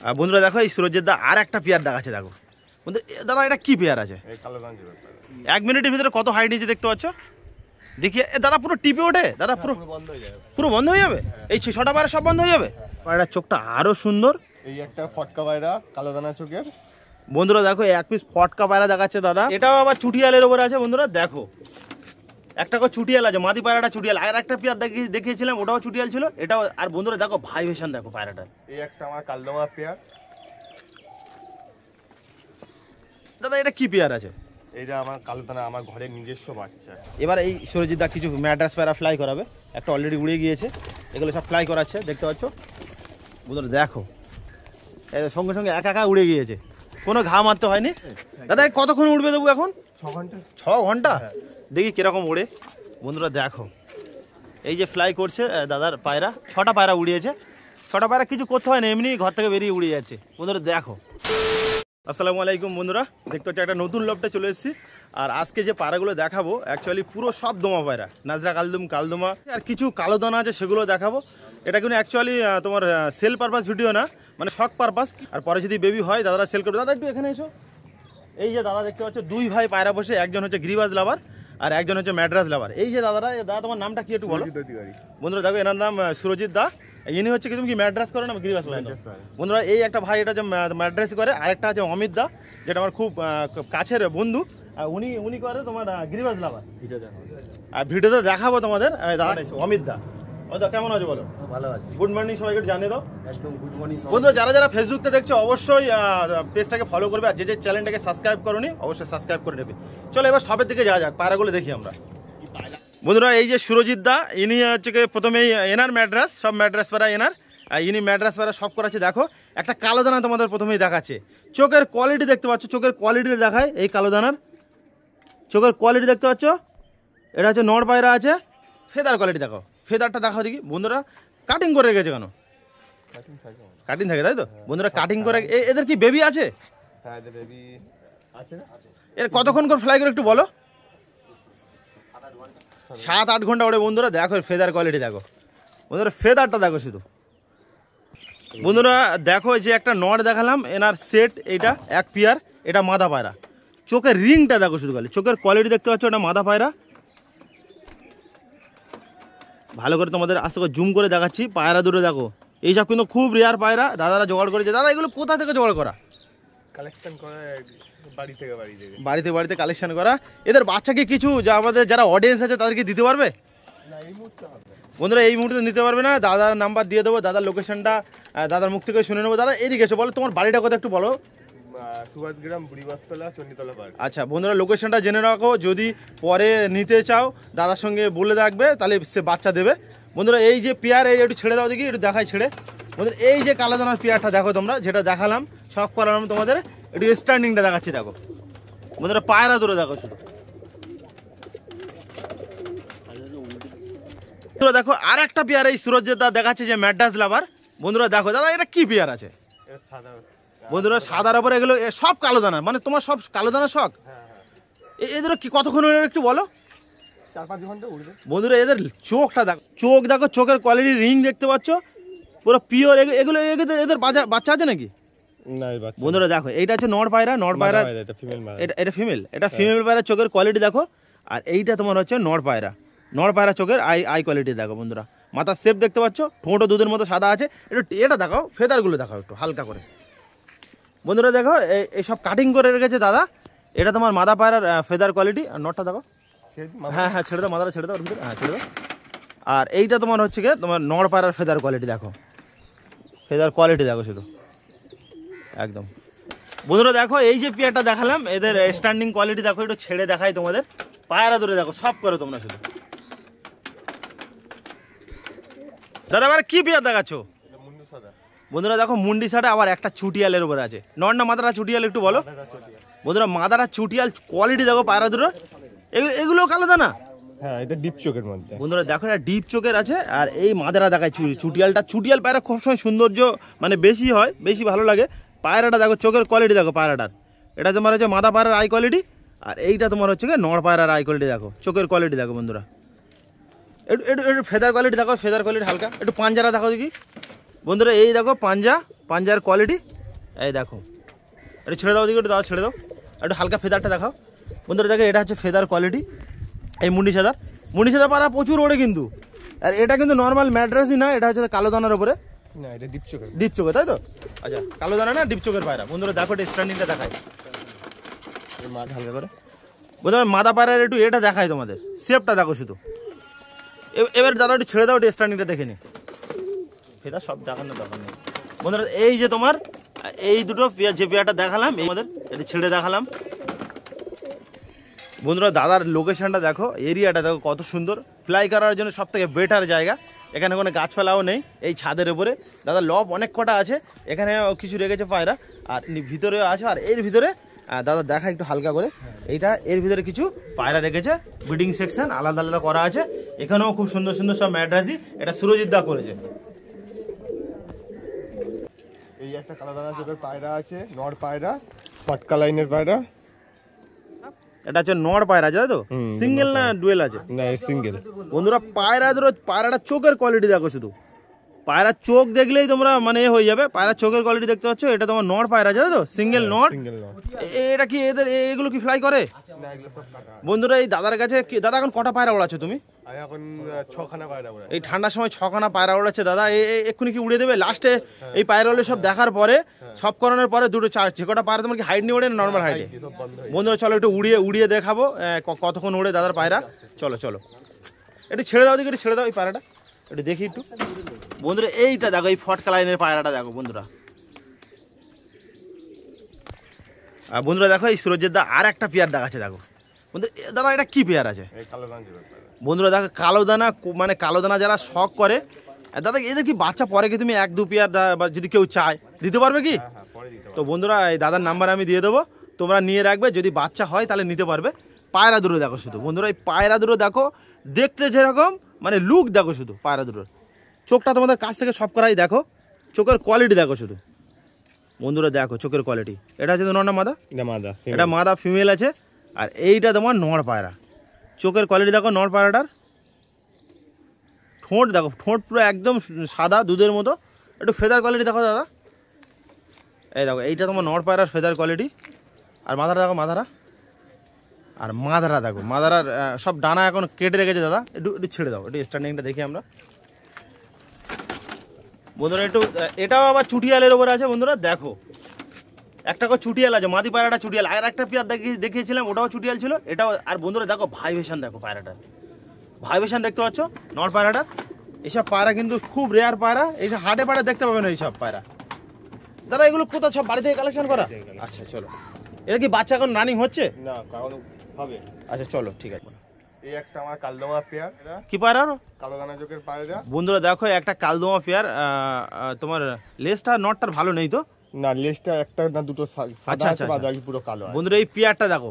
আর বন্ধুরা দেখো এই সুরজের দা আর একটা পেয়ার দেখাচ্ছে দেখো বন্ধু। দাদা এটা কি পেয়ার আছে? 1 মিনিটের ভিতরে কত হাইট নিচে দেখতে পাচ্ছ? দেখিয়ে দাদা পুরো টিপে ওঠে দাদা, পুরো বন্ধ হয়ে যাবে। এই 6টা পায়রা সব বন্ধ হয়ে যাবে। পায়রার চোখটা আরো সুন্দর। এই একটা ফটকা পায়রা কালো দানা চোখের। বন্ধুরা দেখো এক পিস ফটকা পায়রা দেখাচ্ছে দাদা। এটাও আবার চুটিয়ালের উপরে আছে বন্ধুরা। দেখো একটা করে চুটিয়াল আছে, মাদি পায়রাটা চুটিয়াল। আর একটা পেয়ার দেখিয়েছিলাম ওটাও চুটিয়াল ছিল, এটাও। আর বন্ধুরা দেখো ভাইবেশন দেখো পায়রাটা। এই একটা আমার কালদমা পেয়ার। দাদা এটা কি পেয়ার আছে? এইটা আমার কালো দানা, আমার ঘরের নিজস্ব বাচ্চা। এবার এই সুরজিৎ দা কিছু ম্যাড্রাস পায়রা ফ্লাই করাবে। একটা অলরেডি উড়ে গিয়েছে, এগুলো সব ফ্লাই করাচ্ছে দেখতে পাচ্ছ বন্ধুরা। দেখো সঙ্গে সঙ্গে একা উড়ে গিয়েছে, কোনো ঘা মারতে হয়নি। দাদা কতক্ষণ উড়বে দেবো এখন? 6 ঘন্টা। 6 ঘন্টা? দেখি কিরকম উড়ে বন্ধুরা। দেখো এই যে ফ্লাই করছে দাদার পায়রা, 6টা পায়রা উড়িয়েছে। 6টা পায়রা কিছু করতে হয় না, এমনি ঘর থেকে বেরিয়ে উড়ে যাচ্ছে বন্ধুরা। দেখো আসসালামু আলাইকুম বন্ধুরা, দেখতে হচ্ছে একটা নতুন লবটা চলে এসেছি। আর আজকে যে পায়রাগুলো দেখাবো অ্যাকচুয়ালি পুরো সব দমা পায়রা, নাজরা কালদমা। আর কিছু কালো দানা আছে সেগুলো দেখাবো। এটা কিন্তু অ্যাকচুয়ালি তোমার সেল পারপাস ভিডিও না, মানে শখ পারপাস। আর পরে যদি বেবি হয় দাদারা সেল করবে। দাদা একটু এখানে এসো। এই যে দাদা দেখতে পাচ্ছ 2 ভাই পায়রা বসে, একজন হচ্ছে গ্রিবাজ লাভার আর একজন হচ্ছে ম্যাড্রাস লাভার। এই যে দাদারা, দাদা তোমার নামটা কি একটু বলো? বন্ধুরা দেখো এনার নাম সুরজিৎ দা। ইনি হচ্ছে কি তুমি কি ম্যাড্রাস করো না গ্রিবাস? বন্ধুরা এই একটা ভাই এটা যে ম্যাড্রাস করে, আরেকটা আছে অমিত দা যেটা আমার খুব কাছের বন্ধু। উনি করে তোমার গ্রিবাস লাভার। আর ভিডিওতে দেখাবো তোমাদের। দাদা অমিত দা, কেমন আছো বলো? ভালো আছে। গুড মর্নিং সবাইকে জানিয়ে দাও। একদম গুড মর্নিং বন্ধুরা যারা ফেসবুকতে দেখছো অবশ্যই পেজটাকে ফলো করবে। আর যে চ্যানেলটাকে সাবস্ক্রাইব করোনি অবশ্যই সাবস্ক্রাইব করে নেবে। চলো এবার সবের দিকে যাওয়া যাক, পায়রাগুলো দেখি আমরা। বন্ধুরা এই যে সুরজিৎ দা, ইনি হচ্ছে প্রথমেই এনার ম্যাড্রাস, সব ম্যাড্রাস পায়রা এনার। ইনি ম্যাড্রাস পায়রা সব করাচ্ছে। দেখো একটা কালো দানা তোমাদের প্রথমেই দেখাচ্ছে। চোখের কোয়ালিটি দেখতে পাচ্ছ, চোখের কোয়ালিটি দেখায় এই কালো দানার। চোখের কোয়ালিটি দেখতে পাচ্ছ, এটা হচ্ছে নড় পায়রা আছে। ফেদার কোয়ালিটি দেখো, ফেদারটা দেখো দেখি বন্ধুরা। কাটিং করে রেখেছে কেন? কাটিং থাকে তাই তো বন্ধুরা, কাটিং করে। এদের কি বেবি আছে? হ্যাঁ এদের বেবি আছে। এর কতক্ষণ করে ফ্লাই করে একটু বলো? 7-8 ঘন্টা ওড়ে বন্ধুরা। দেখো ফেদার কোয়ালিটি দেখো বন্ধুরা, ফেদারটা দেখো শুধু। বন্ধুরা দেখো যে একটা নট দেখালাম এনার সেট, এইটা এক পেয়ার, এটা মাদা পায়রা। চোখের রিংটা দেখো শুধু, খালি চোখের কোয়ালিটি দেখতে পাচ্ছ, এটা মাদা পায়রা। ভালো করে তোমাদের আস্তে করে জুম করে দেখাচ্ছি। পায়রা দুটো দেখো, এইসব কিন্তু খুব রেয়ার পায়রা দাদারা জোগাড় করেছে। দাদা এগুলো কোথা থেকে জোগাড় করা? কালেকশন করে বাড়ি থেকে। বাড়িতে কালেকশন করা। এদের বাচ্চাকে কিছু যা আমাদের যারা অডিয়েন্স আছে তাদেরকে দিতে পারবে? না এই মুহূর্তে হবে বন্ধুরা, এই মুহূর্তে নিতে পারবে না। দাদার নাম্বার দিয়ে দেবো, দাদার লোকেশনটা দাদার মুখ থেকে শুনে নেবো। দাদা এদিকে এসো, বলো তোমার বাড়িটা কথা একটু বলো। সুভাষগ্রাম, বুড়িবাসতলা, চণ্ডীতলা পার্ক। আচ্ছা বন্ধুরা, লোকেশনটা জেনে রাখো, যদি পরে নিতে চাও দাদার সঙ্গে বলে রাখবে, তাহলে সে বাচ্চা দেবে। বন্ধুরা এই যে পেয়ার, এই একটু ছেড়ে দাও দেখি, একটু দেখাই ছেড়ে। বন্ধুরা এই যে কালো দানার পেয়ারটা দেখো তোমরা, যেটা দেখালাম শখ করালাম তোমাদের, একটু স্ট্যান্ডিংটা দেখাচ্ছি দেখো বন্ধুরা। পায়রা দূরে দেখো শুধু। বন্ধুরা দেখো আর একটা পেয়ার এই সুরজের দা দেখাচ্ছে যে ম্যাড্রাস লাভার। বন্ধুরা দেখো দাদা এটা কি পেয়ার আছে? বন্ধুরা সাদার উপরে এগুলো সব কালো দানা, মানে তোমার সব কালো দানা শখ। এদের কি কতক্ষণ একটু বলো? 4-5 ঘন্টা উড়বে বন্ধুরা। এদের চোখটা দেখো, চোখ দেখো, চোখের কোয়ালিটি, রিং দেখতে পাচ্ছ পুরো পিওর। এগুলো এদের বাচ্চা আছে নাকি? না বন্ধুরা দেখো এইটা হচ্ছে নড় পায়রা। এটা ফিমেল, এটা ফিমেল পায়রা। চোখের কোয়ালিটি দেখো। আর এইটা তোমার হচ্ছে নড় পায়রা চোখের আই কোয়ালিটি দেখো বন্ধুরা। মাথার শেপ দেখতে পাচ্ছ, ঠোঁটও দুধের মতো সাদা আছে। একটু এটা দেখাও, ফেদারগুলো দেখাও একটু হালকা করে বন্ধুরা। দেখো এইসব কাটিং করে রেখেছে দাদা। এটা তোমার মাদা পায়রার ফেদার কোয়ালিটি। আর নটটা দেখো, হ্যাঁ ছেড়ে দাও, মাদাটা ছেড়ে দাও, হ্যাঁ ছেড়ে দাও। আর এইটা তোমার হচ্ছে গিয়ে তোমার নড় পায়রার ফেদার কোয়ালিটি দেখো, ফেদার কোয়ালিটি দেখো শুধু একদম বন্ধুরা। দেখো এই যে পেয়ারটা দেখালাম, এদের স্ট্যান্ডিং কোয়ালিটি দেখো, একটু ছেড়ে দেখাই তোমাদের। পায়রা ধরে দেখো সব করে তোমরা শুধু। দাদা এবার কি পেয়ার দেখাচ্ছ? বন্ধুরা দেখো মুন্ডি সাটা, আবার একটা চুটিয়ালের উপরে আছে। নড়না মাদারা চুটিয়াল একটু বলো বন্ধুরা। মাদারা চুটিয়াল কোয়ালিটি দেখো পায়রা দুটো। এগুলো কালো দানা। হ্যাঁ এটা ডিপ চোখের মধ্যে বন্ধুরা দেখো, এটা ডিপ চোখের আছে। আর এই মাদারা দেখায় চুটিয়াল পায়রা খুব সময় সৌন্দর্য মানে বেশি হয়, বেশি ভালো লাগে। পায়রাটা দেখো, চোখের কোয়ালিটি দেখো পায়রাটার। এটা তোমার হচ্ছে মাদা পায়রার আই কোয়ালিটি। আর এইটা তোমার হচ্ছে নড় পায়রার আই কোয়ালিটি দেখো, চোখের কোয়ালিটি দেখো বন্ধুরা। একটু ফেদার কোয়ালিটি দেখো, ফেদার কোয়ালিটি হালকা। একটু পাঞ্জারা দেখো দেখি বন্ধুরা। এই দেখো পাঞ্জা, পাঞ্জার কোয়ালিটি। এই দেখো, এটা ছেড়ে দাও, দিকে একটু দাও, ছেড়ে দাও, একটু হালকা ফেদারটা দেখাও বন্ধুরা। দেখো এটা হচ্ছে ফেদার কোয়ালিটি, এই মুন্ডি সাদা পায়রা প্রচুর ওড়ে কিন্তু। আর এটা কিন্তু নর্মাল ম্যাড্রাসই না, এটা হচ্ছে কালো দানার উপরে, না এটা ডিপ চোখে, তাই তো? আচ্ছা, কালো দানা না, ডিপ চোখের পায়রা বন্ধুরা। দেখো এটা স্ট্যান্ডিংটা দেখায়, মাথা হালকা করে বন্ধুরা। মাদা পায়রার একটু এটা দেখায় তোমাদের, শেপটা দেখো শুধু। এবার দাদা একটু ছেড়ে দাও, একটু স্ট্যান্ডিংটা দেখে নি, ফেদার সব দেখানোর দরকার নেই বন্ধুরা। এই যে তোমার এই দুটো পেয়ার, যে পেয়ারটা দেখালাম আমাদের, এটা ছেড়ে দেখালাম বন্ধুরা। দাদার লোকেশনটা দেখো, এরিয়াটা দেখো কত সুন্দর, ফ্লাই করার জন্য সব থেকে বেটার জায়গা। এখানে কোনো গাছপালাও নেই, এই ছাদের উপরে দাদা লব অনেক কটা আছে, এখানে কিছু রেখেছে পায়রা, আর ভিতরেও আছে। আর এর ভিতরে দাদা দেখা একটু হালকা করে, এইটা এর ভিতরে কিছু পায়রা রেখেছে, ব্রিডিং সেকশন আলাদা আলাদা করা আছে। এখানেও খুব সুন্দর সুন্দর সব ম্যাড্রাসি, এটা সুরজিৎ দা করেছে। এই একটা কালো দানা চোখের পায়রা আছে, নর পায়রা, ফটকা লাইনের পায়রা। এটা হচ্ছে নর পায়রা আছে, তাই তো? সিঙ্গেল না ডুয়েল আছে? না সিঙ্গেল বন্ধুরা। পায়রাটা চোখের কোয়ালিটি দেখো শুধু, পায়রার চোখ দেখলেই তোমরা মানে হয়ে যাবে। পায়রার চোখের কোয়ালিটি দেখতে পাচ্ছ, এটা তোমার নর পায়রা আছে, তাই তো? সিঙ্গেল নর। এটা কি এদের এগুলো কি ফ্লাই করে বন্ধুরা? এই দাদার কাছে দাদা এখন কটা পায়রা ওড়াচ্ছ তুমি? এখন 6খানা পায়রা ওড়ায়। এই ঠান্ডার সময় 6খানা পায়রা ওড়াচ্ছে দাদা। এক্ষুনি কি উড়ে দেবে লাস্টে? এই পায়রাগুলো সব দেখার পরে, সব করানোর পরে দুটো চার, যে কটা পায়রা তোমার কি হাইট নিয়ে ওড়ে না নর্মাল হাইটে? বন্ধুরা চলো একটু উড়িয়ে দেখাবো কতক্ষণ ওড়ে দাদার পায়রা। চলো একটু ছেড়ে দাও, দিকে একটু ছেড়ে দাও এই পায়রাটা, একটু দেখি একটু বন্ধুরা। এইটা দেখো, এই ফটকা লাইনের পায়রাটা দেখো বন্ধুরা। বন্ধুরা দেখো, এই সুরজিৎ দা আর একটা পেয়ার দেখাচ্ছে দেখো বন্ধুরা। দাদা এটা কি পেয়ার আছে বন্ধুরা? দেখো কালো দানা, মানে কালো দানা যারা শখ করে দাদা, এদের কি বাচ্চা পরে কি তুমি 1-2 পেয়ার যদি কেউ চায় দিতে পারবে কি? তো বন্ধুরা এই দাদার নাম্বার আমি দিয়ে দেবো, তোমরা নিয়ে রাখবে, যদি বাচ্চা হয় তাহলে নিতে পারবে। পায়রা দুটো দেখো শুধু বন্ধুরা, এই পায়রা দুটো দেখো, দেখতে যেরকম মানে লুক দেখো শুধু পায়রা দুটোর। চোখটা তোমাদের কাছ থেকে সব করাই দেখো, চোখের কোয়ালিটি দেখো শুধু বন্ধুরা। দেখো চোখের কোয়ালিটি, এটা হচ্ছে নর না মাদা? এটা মাদা, ফিমেল আছে। আর এইটা তোমার নর পায়রা, চোখের কোয়ালিটি দেখো নর পায়রাটার। ঠোঁট দেখো, ঠোঁট পুরো একদম সাদা দুধের মতো। একটু ফেদার কোয়ালিটি দেখো দাদা, এই দেখো এইটা তোমার নর পায়রার ফেদার কোয়ালিটি। আর মাথাটা দেখো, মাথাটা দেখো, মাথার সব ডানা এখন কেটে রেখেছে দাদা। একটু ছেড়ে দাও, একটু স্ট্যান্ডিংটা দেখি আমরা বন্ধুরা। একটু এটাও আবার চুটিয়ালের ওপরে আছে বন্ধুরা। দেখো একটা করে চুটিয়াল আছে, মাদি পায়রাটা চুটিয়াল। আর একটা পেয়ার দেখিয়েছিলাম, ওটাও চুটিয়াল ছিল, এটাও। আর বন্ধুরা দেখো ভাইব্রেশন দেখো পায়রাটার, ভাইব্রেশন দেখতে পাচ্ছ নর পায়রাটার। এইসব পায়রা কিন্তু খুব রেয়ার পায়রা, এইসব হাটে পায়রা দেখতে পাবেন এইসব পায়রা দাদা। এগুলো কোথাও সব বাড়ি থেকে কালেকশন করা? আচ্ছা চলো, এটা কি বাচ্চা এখন রানিং হচ্ছে? না কারণ হবে। আচ্ছা চলো ঠিক আছে। এই একটা আমার কালদমা পেয়ার, কি পায়রা? কালো দানা চোখের পায়রা বন্ধুরা দেখো একটা কালদমা পেয়ার। তোমার লেজটা নটটার ভালো নেই তো? না লেজটা একটা না দুটো সাদা আছে, বাকি পুরো কালো আছে বন্ধুরা। এই পেয়ারটা দেখো,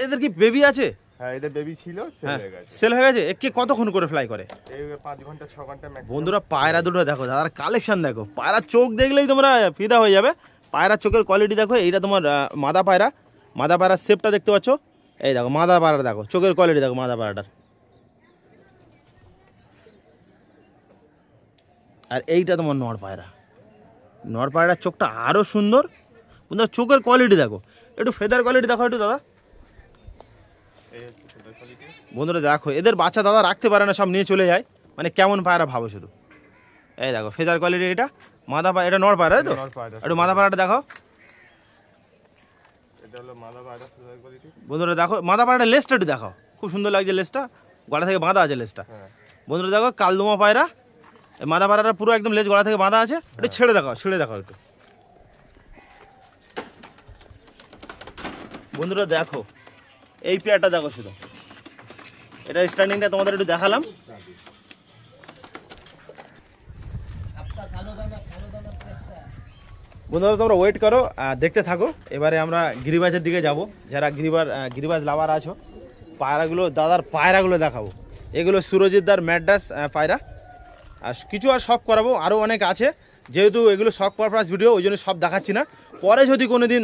এদের কি বেবি আছে? হ্যাঁ এদের বেবি ছিল, সেল হয়ে গেছে। কে কতক্ষণ করে ফ্লাই করে? এই 5 ঘন্টা 6 ঘন্টা ম্যাক্সিমাম। বন্ধুরা পায়রা দুটো দেখো, দাদার কালেকশন দেখো, পায়রা চোখ দেখলেই তোমরা ফিদা হয়ে যাবে। পায়রার চোখের কোয়ালিটি দেখো, এইটা তোমার মাদা পায়রা, মাদা পায়রার শেপটা দেখতে পাচ্ছ। এই দেখো মাদা পায়রা দেখো, চোখের কোয়ালিটি দেখো মাদা পায়রাটার। আর এইটা তোমার নর পায়রা, নর পায়রার চোখটা আরও সুন্দর বন্ধুরা। চোখের কোয়ালিটি দেখো, একটু ফেদার কোয়ালিটি দেখো একটু দাদা। বন্ধুরা দেখো এদের বাচ্চা দাদা রাখতে পারে না, সব নিয়ে চলে যায়, মানে কেমন পায়রা ভাবো শুধু। এই দেখো ফেদার কোয়ালিটি, এটা মাদা পায়রা, এটা নর পায়রা, তাই তো? একটু মাদা পায়রাটা দেখো বন্ধুরা। দেখো মাদা পায়রাটা লেজটা একটু দেখো, খুব সুন্দর লাগছে লেজটা, গলা থেকে বাঁধা আছে লেজটা বন্ধুরা। দেখো কালদমা পায়রা, মাদা পায়রাটা পুরো একদম লেজ গলা থেকে বাঁধা আছে। একটু ছেড়ে দেখো একটু বন্ধুরা। দেখো এই পেয়ারটা দেখো শুধু, এটা স্ট্যান্ডিংটা তোমাদের একটু দেখালাম। বন্ধুরা তোমরা ওয়েট করো, দেখতে থাকো। এবারে আমরা গিরিবাজের দিকে যাব। যারা গিরিবাজ লাভার আছো, পায়রাগুলো দাদার পায়রাগুলো দেখাবো। এগুলো সুরজিৎ দার ম্যাড্রাস পায়রা। আর কিছু আর শখ করাবো, আরও অনেক আছে, যেহেতু এগুলো শখ পারপাস ভিডিও, ওই জন্য সব দেখাচ্ছি না। পরে যদি কোনো দিন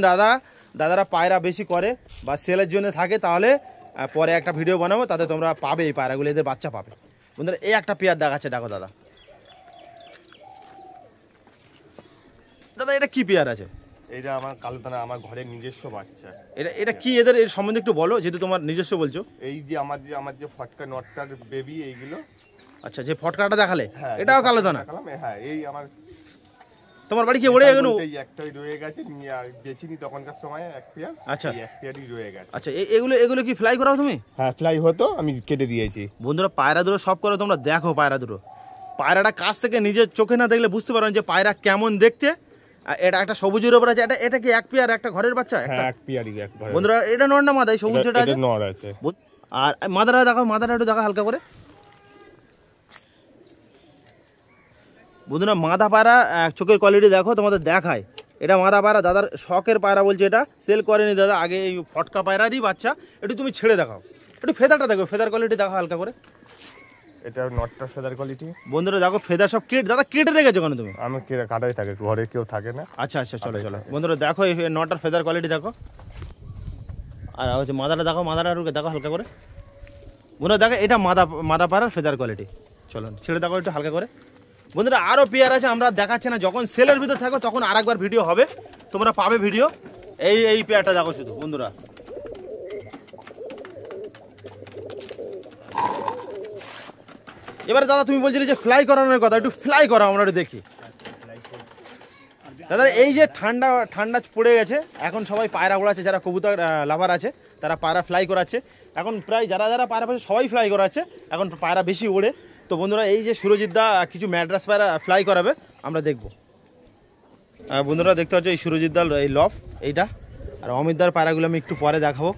দাদারা পায়রা বেশি করে বা সেলের জন্য থাকে, তাহলে পরে একটা ভিডিও বানাবো, তাতে তোমরা পাবে এই পায়রাগুলো, এদের বাচ্চা পাবে বন্ধুরা। এই একটা পেয়ার দেখাচ্ছে দেখো দাদা, দাদা এটা কি পেয়ার আছে? এটা আমার কালোদানা, আমার ঘরের নিজস্ব বাচ্চা। এটা কি এর সম্বন্ধে একটু বলো, যেহেতু তোমার নিজস্ব বলছো। এই যে আমার যে ফটকা নটটার বেবি এইগুলো। আচ্ছা, যে ফটকাটা দেখালে এটাও কালোদানা? হ্যাঁ, এই আমার তোমার বাড়ি কি ওড়ে এগুলো? এই একটাই রয়ে গেছে, নিয়ে বেচিনি তখনকার সময় এক পেয়ার। আচ্ছা, এই এক পেয়ারই রয়ে গেছে। আচ্ছা, এগুলো কি ফ্লাই করাও তুমি? হ্যাঁ, ফ্লাই হতো, আমি কেটে দিয়েছি। বন্ধুরা পায়রা দুটো সব করো তোমরা, দেখো পায়রা দুটো। পায়রাটা কাছ থেকে নিজের চোখে না দেখলে বুঝতে পারো যে পায়রা কেমন দেখতে। এটা একটা সবুজের উপর আছে, এটা কি এক পেয়ার একটা ঘরের বাচ্চা? হ্যাঁ, এক পেয়ারই এক ঘরের। বন্ধুরা এটা নর না মাদা? এই সবুজ যেটা আছে এটা নর আছে। আর মাদারা দেখো, মাদারা একটু দেখা হালকা করে। বন্ধুরা মাদা পায়রা চোখের কোয়ালিটি দেখো, তোমাদের দেখায়। এটা মাদা পায়রা, দাদার শখের পায়রা বলছে, এটা সেল করেনি দাদা, আগে এই ফটকা পায়রারই বাচ্চা। একটু তুমি ছেড়ে দেখাও, একটু ফেদারটা দেখো, ফেদার কোয়ালিটি দেখো হালকা করে। এটা নটটা ফেদার কোয়ালিটি। বন্ধুরা দেখো ফেদার সব দাদা কেটে রেখেছো কেন তুমি? আমি কাটাই থাকে, ঘরে কেউ থাকে না। আচ্ছা আচ্ছা, চলো চলো বন্ধুরা দেখো এই নটার ফেদার কোয়ালিটি দেখো। আর হচ্ছে মাদাটা দেখো, মাদাটা দেখো হালকা করে। বন্ধুরা দেখো এটা মাদা পায়রার ফেদার কোয়ালিটি। চলো ছেড়ে দেখো একটু হালকা করে। বন্ধুরা আরও পেয়ার আছে, আমরা দেখাচ্ছি না, যখন সেলের ভিতর থাকো তখন আরেকবার ভিডিও হবে, তোমরা পাবে ভিডিও। এই পেয়ারটা দেখো শুধু বন্ধুরা। এবারে দাদা তুমি বলছিলে যে ফ্লাই করানোর কথা, একটু ফ্লাই করা আমরা একটু দেখি। দাদা এই যে ঠান্ডা পড়ে গেছে, এখন সবাই পায়রা ওড়াচ্ছে, যারা কবুতর লাভার আছে তারা পায়রা ফ্লাই করাচ্ছে। এখন প্রায় যারা পায়রা পাচ্ছে সবাই ফ্লাই করাচ্ছে, এখন পায়রা বেশি ওড়ে। তো বন্ধুরা এই যে সুরজিৎ দা কিছু ম্যাড্রাস পায়রা ফ্লাই করাবে, আমরা দেখব। বন্ধুরা দেখতে পাচ্ছ এই সুরজিৎ দার এই লফ এইটা, আর অমিতদার পায়রাগুলো আমি একটু পরে দেখাবো,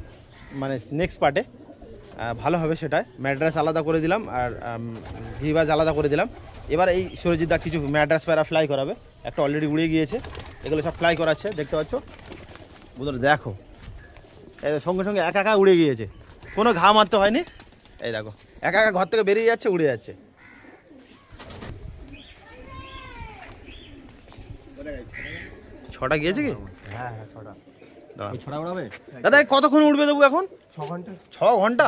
মানে নেক্সট পার্টে ভালো হবে সেটাই। ম্যাড্রাস আলাদা করে দিলাম আর ভিভাজ আলাদা করে দিলাম। এবার এই সুরজিৎ দা কিছু ম্যাড্রাস পায়রা ফ্লাই করাবে, একটা অলরেডি উড়ে গিয়েছে, এগুলো সব ফ্লাই করাচ্ছে দেখতে পাচ্ছ বন্ধুরা। দেখো সঙ্গে সঙ্গে একা উড়ে গিয়েছে, কোনো ঘা মারতে হয়নি। এই দেখো একা ঘর থেকে বেরিয়ে যাচ্ছে, উড়ে যাচ্ছে। ছটা গিয়েছে কি? হ্যাঁ হ্যাঁ, ছটা। ছটা উড়াবে দাদা? কতক্ষণ উড়বে দেবো এখন? 6 ঘন্টা। 6 ঘন্টা?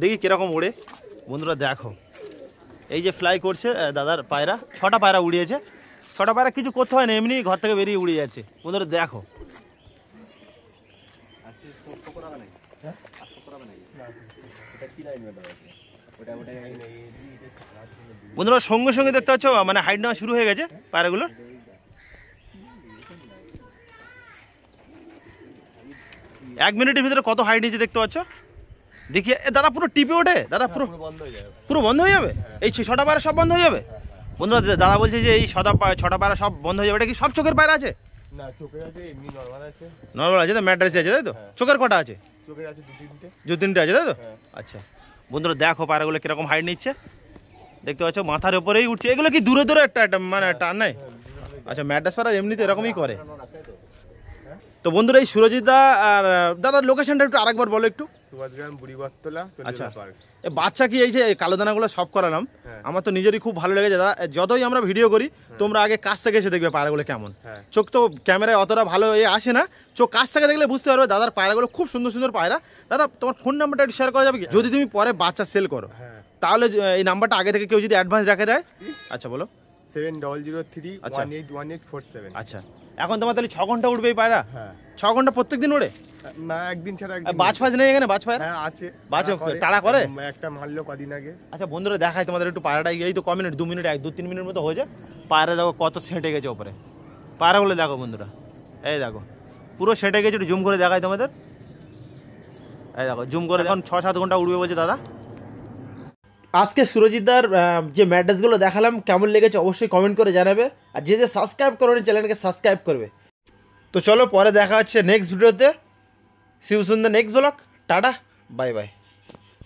দেখি কিরকম উড়ে। বন্ধুরা দেখো এই যে ফ্লাই করছে দাদার পায়রা, 6টা পায়রা উড়িয়েছে। 6টা পায়রা কিছু করতে হয় না, এমনি ঘর থেকে বেরিয়ে উড়ে যাচ্ছে। বন্ধুরা দেখো বন্ধুরা সঙ্গে সঙ্গে দেখতে পাচ্ছ মানে হাইট নেওয়া শুরু হয়ে গেছে পায়রাগুলোর। এক মিনিটের ভিতরে কত হাইট নিচে দেখতে পাচ্ছ। দেখি দাদা পুরো টিপে ওঠে দাদা, পুরো বন্ধ হয়ে যাবে। এই 6টা পায়রা সব বন্ধ হয়ে যাবে। বন্ধুরা দাদা বলছে যে এই 6টা পায়রা সব বন্ধ হয়ে যাবে। এটা কি সব চোখের পায়রা আছে? না, চোখের আছে, এমনি নরমাল আছে। নরমাল আছে তো, ম্যাড্রাসি আছে তাই তো? চোখের কটা আছে? চোখের আছে 2-3টে। 2-3টে আছে তাই তো? আচ্ছা বন্ধুরা দেখো পায়রাগুলো কিরকম হাইট নিচ্ছে দেখতে পাচ্ছ, মাথার উপরেই উঠছে। এগুলো কি দূরে একটা মানে টান নাই? আচ্ছা ম্যাড্রাস পায়রা এমনিতে এরকমই করে। তো বন্ধুরা এই সুরজিৎ দা আর দাদার লোকেশনটা একটু আরেকবার বলো একটু। সুভাষগ্রাম বুড়িবটতলা। আচ্ছা বাচ্চা কি এই যে কালো দানাগুলো সব করালাম, আমার তো নিজেরই খুব ভালো লেগেছে দাদা। যতই আমরা ভিডিও করি তোমরা আগে কাছ থেকে এসে দেখবে পায়রাগুলো কেমন। চোখ তো ক্যামেরায় অতটা ভালো আসে না, চোখ কাছ থেকে দেখলে বুঝতে পারবে দাদার পায়রাগুলো খুব সুন্দর সুন্দর পায়রা। দাদা তোমার ফোন নাম্বারটা একটু শেয়ার করা যাবে কি? যদি তুমি পরে বাচ্চা সেল করো তাহলে এই নাম্বারটা আগে থেকে কেউ যদি অ্যাডভান্স রাখা যায়। আচ্ছা বলো। 7003181847। আচ্ছা এখন তোমার তাহলে 6 ঘন্টা উঠবে এই পায়রা? হ্যাঁ 6 ঘন্টা প্রত্যেকদিন ওড়ে? না, একদিন ছাড়া একদিন। বাজ ফাজ নেই এখানে? বাজ পায়রা? হ্যাঁ আছে। বাজ টাড়া করে? একটা মারলো কদিন আগে। আচ্ছা বন্ধুরা দেখাই তোমাদের একটু পায়রাটা, এই তো ক মিনিট, 2 মিনিট 2-3 মিনিট মতো হয়েছে। পায়রা দেখো কত সেঁটে গেছে ওপরে, পায়রাগুলো দেখো বন্ধুরা। এই দেখো পুরো সেঁটে গেছে, একটু জুম করে দেখাই তোমাদের। এই দেখো জুম করে, এখন 6-7 ঘন্টা উড়বে বলছে দাদা। আজকে সুরজিৎদার যে ম্যাড্রেসগুলো দেখালাম কেমন লেগেছে অবশ্যই কমেন্ট করে জানাবে। আর যে সাবস্ক্রাইব করবেন চ্যানেলকে সাবস্ক্রাইব করবে। তো চলো পরে দেখা হচ্ছে নেক্সট ভিডিওতে। See you soon the next blog. Tata, bye by.